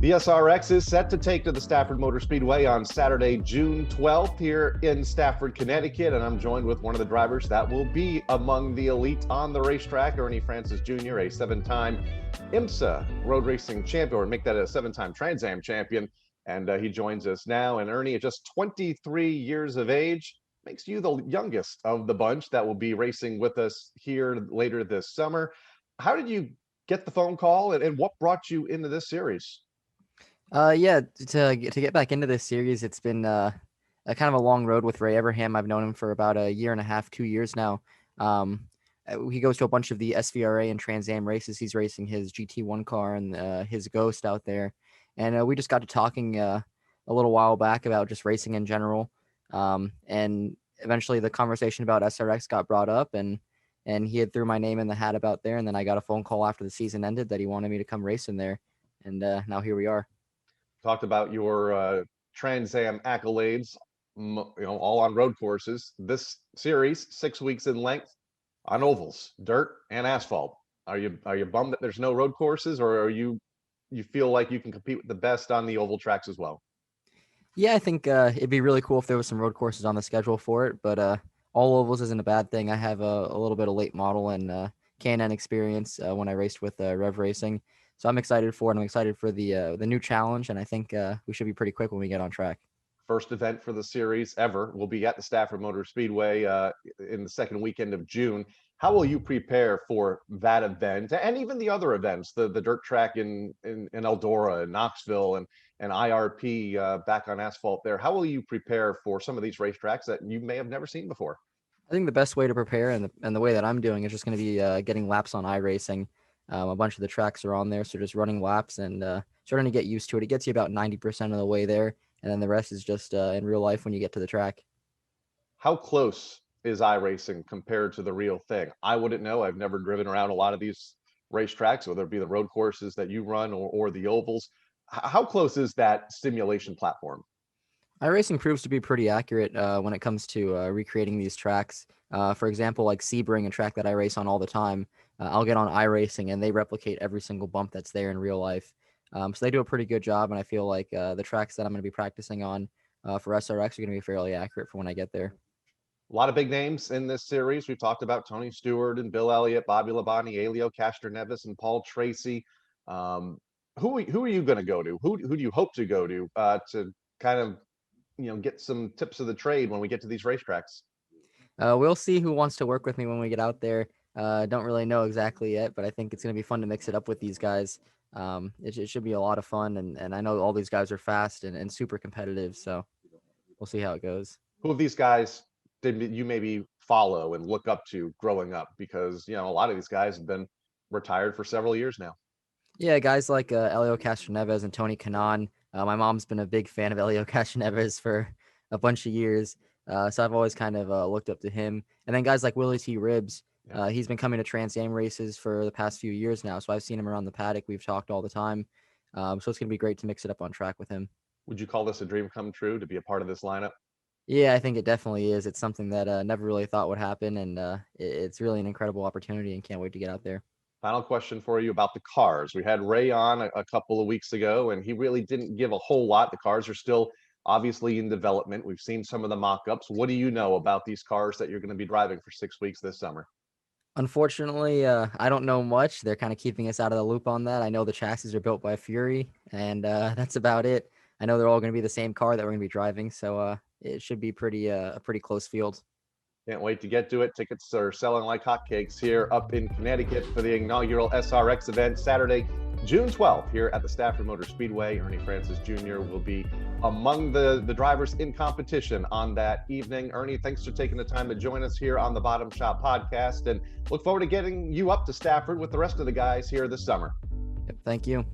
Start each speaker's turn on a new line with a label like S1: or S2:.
S1: The SRX is set to take to the Stafford Motor Speedway on Saturday, June 12th here in Stafford, Connecticut, and I'm joined with one of the drivers that will be among the elite on the racetrack, Ernie Francis Jr., a seven-time IMSA road racing champion, or make that a seven-time Trans Am champion, and he joins us now. And Ernie, at just 23 years of age, makes you the youngest of the bunch that will be racing with us here later this summer. How did you get the phone call, and what brought you into this series?
S2: Yeah, to get back into this series, it's been a kind of a long road with Ray Everham. I've known him for about a year and a half, 2 years now. He goes to a bunch of the SVRA and Trans Am races. He's racing his GT1 car and his Ghost out there. And we just got to talking a little while back about just racing in general. And eventually the conversation about SRX got brought up, and he had threw my name in the hat about there. And then I got a phone call after the season ended that he wanted me to come race in there. And now here we are.
S1: Talked about your Trans Am accolades, all on road courses. This series, 6 weeks in length, on ovals, dirt and asphalt. Are you bummed that there's no road courses, or are you feel like you can compete with the best on the oval tracks as well?
S2: Yeah, I think it'd be really cool if there was some road courses on the schedule for it, but all ovals isn't a bad thing. I have a little bit of late model and K&N experience when I raced with Rev Racing, so I'm excited for it. I'm excited for the new challenge, and I think we should be pretty quick when we get on track.
S1: First event for the series ever will be at the Stafford Motor Speedway in the second weekend of June. How will you prepare for that event and even the other events, the dirt track in Eldora and Knoxville and IRP back on asphalt there? How will you prepare for some of these racetracks that you may have never seen before?
S2: I think the best way to prepare and the way that I'm doing is just going to be getting laps on iRacing. A bunch of the tracks are on there, so just running laps and starting to get used to it. It gets you about 90% of the way there, and then the rest is just in real life when you get to the track.
S1: How close is iRacing compared to the real thing? I wouldn't know. I've never driven around a lot of these racetracks, whether it be the road courses that you run or the ovals. How close is that simulation platform?
S2: iRacing proves to be pretty accurate when it comes to recreating these tracks. For example, like Sebring, a track that I race on all the time, I'll get on iRacing and they replicate every single bump that's there in real life. So they do a pretty good job, and I feel like the tracks that I'm going to be practicing on for SRX are going to be fairly accurate for when I get there.
S1: A lot of big names in this series. We've talked about Tony Stewart and Bill Elliott, Bobby Labonte, Elio Castroneves, and Paul Tracy. Who are you going to go to? Who do you hope to go to kind of get some tips of the trade when we get to these racetracks?
S2: We'll see who wants to work with me when we get out there. Don't really know exactly yet, but I think it's going to be fun to mix it up with these guys. It should be a lot of fun, and I know all these guys are fast and super competitive, so we'll see how it goes.
S1: Who of these guys did you maybe follow and look up to growing up? Because a lot of these guys have been retired for several years now.
S2: Yeah, guys like Elio Castroneves and Tony Kanaan. My mom's been a big fan of Elio Castroneves for a bunch of years, so I've always kind of looked up to him. And then guys like Willie T. Ribbs. He's been coming to Trans Am races for the past few years now, so I've seen him around the paddock. We've talked all the time, so it's going to be great to mix it up on track with him.
S1: Would you call this a dream come true to be a part of this lineup?
S2: Yeah, I think it definitely is. It's something that never really thought would happen, and it's really an incredible opportunity, and can't wait to get out there.
S1: Final question for you about the cars. We had Ray on a couple of weeks ago, and he really didn't give a whole lot. The cars are still obviously in development. We've seen some of the mock-ups. What do you know about these cars that you're going to be driving for 6 weeks this summer?
S2: Unfortunately, I don't know much. They're kind of keeping us out of the loop on that. I know the chassis are built by Fury, and that's about it. I know they're all going to be the same car that we're going to be driving, so it should be a pretty close field.
S1: Can't wait to get to it. Tickets are selling like hotcakes here up in Connecticut for the inaugural SRX event Saturday, June 12th here at the Stafford Motor Speedway. Ernie Francis Jr. will be among the drivers in competition on that evening. Ernie, thanks for taking the time to join us here on the Bottom Shop podcast, and look forward to getting you up to Stafford with the rest of the guys here this summer.
S2: Yep, thank you.